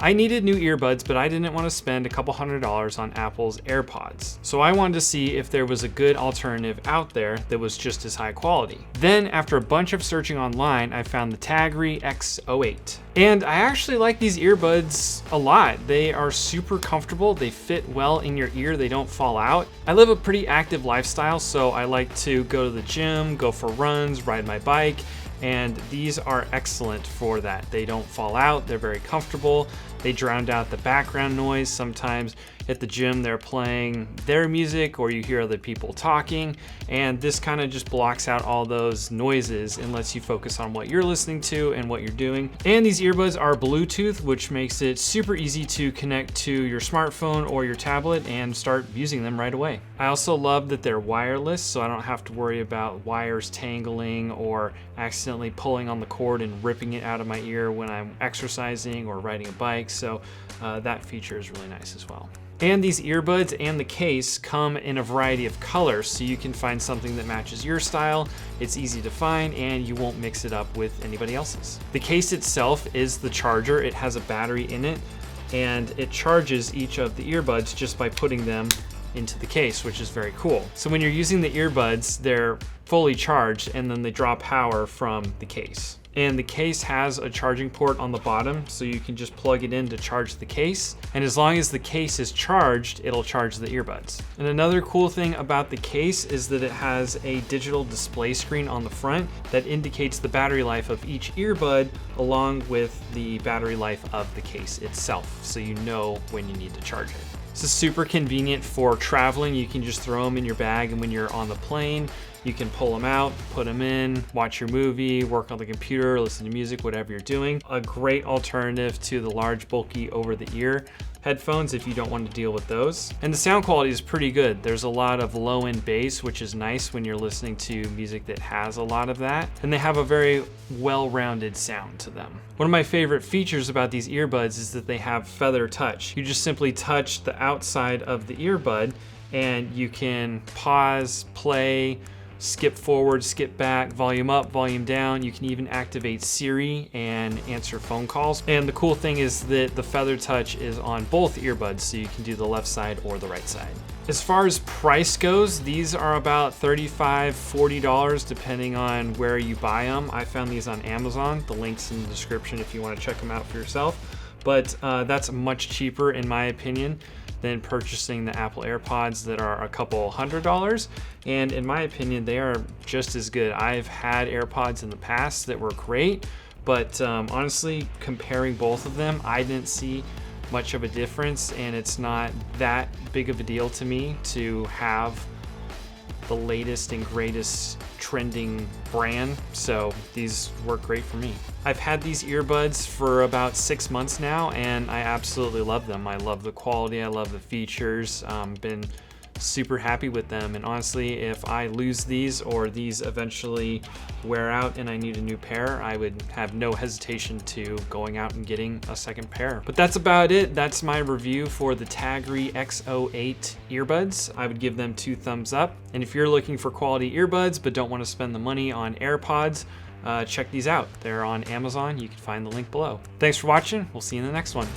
I needed new earbuds, but I didn't want to spend a couple $100s on Apple's AirPods. So I wanted to see if there was a good alternative out there that was just as high quality. Then after a bunch of searching online, I found the TAGRY X08. And I actually like these earbuds a lot. They are super comfortable. They fit well in your ear. They don't fall out. I live a pretty active lifestyle, so I like to go to the gym, go for runs, ride my bike, and these are excellent for that. They don't fall out. They're very comfortable. They drown out the background noise. Sometimes at the gym they're playing their music or you hear other people talking, and this kind of just blocks out all those noises and lets you focus on what you're listening to and what you're doing. And these earbuds are Bluetooth, which makes it super easy to connect to your smartphone or your tablet and start using them right away. I also love that they're wireless, so I don't have to worry about wires tangling or accidentally pulling on the cord and ripping it out of my ear when I'm exercising or riding a bike. So that feature is really nice as well. And these earbuds and the case come in a variety of colors, so you can find something that matches your style. It's easy to find and you won't mix it up with anybody else's. The case itself is the charger. It has a battery in it and it charges each of the earbuds just by putting them into the case, which is very cool. So when you're using the earbuds, they're fully charged and then they draw power from the case. And the case has a charging port on the bottom, so you can just plug it in to charge the case. And as long as the case is charged, it'll charge the earbuds. And another cool thing about the case is that it has a digital display screen on the front that indicates the battery life of each earbud along with the battery life of the case itself, so you know when you need to charge it. This is super convenient for traveling. You can just throw them in your bag, and when you're on the plane, you can pull them out, put them in, watch your movie, work on the computer, listen to music, whatever you're doing. A great alternative to the large, bulky over-the-ear headphones if you don't want to deal with those. And the sound quality is pretty good. There's a lot of low-end bass, which is nice when you're listening to music that has a lot of that. And they have a very well-rounded sound to them. One of my favorite features about these earbuds is that they have feather touch. You just simply touch the outside of the earbud and you can pause, play, skip forward, skip back, volume up, volume down. You can even activate Siri and answer phone calls. And the cool thing is that the feather touch is on both earbuds, so you can do the left side or the right side. As far as price goes, these are about $35, $40 depending on where you buy them. I found these on Amazon. The link's in the description if you want to check them out for yourself. But that's much cheaper in my opinion than purchasing the Apple AirPods that are a couple $100. And in my opinion, they are just as good. I've had AirPods in the past that were great, but honestly, comparing both of them, I didn't see much of a difference, and it's not that big of a deal to me to have the latest and greatest trending brand, so these work great for me. I've had these earbuds for about 6 months now and I absolutely love them. I love the quality, I love the features, been super happy with them, and honestly, if I lose these or these eventually wear out and I need a new pair, I would have no hesitation to going out and getting a second pair. But that's about it. That's my review for the TAGRY X08 earbuds. I would give them 2 thumbs up. And if you're looking for quality earbuds but don't want to spend the money on AirPods, check these out. They're on Amazon. You can find the link below. Thanks for watching. We'll see you in the next one.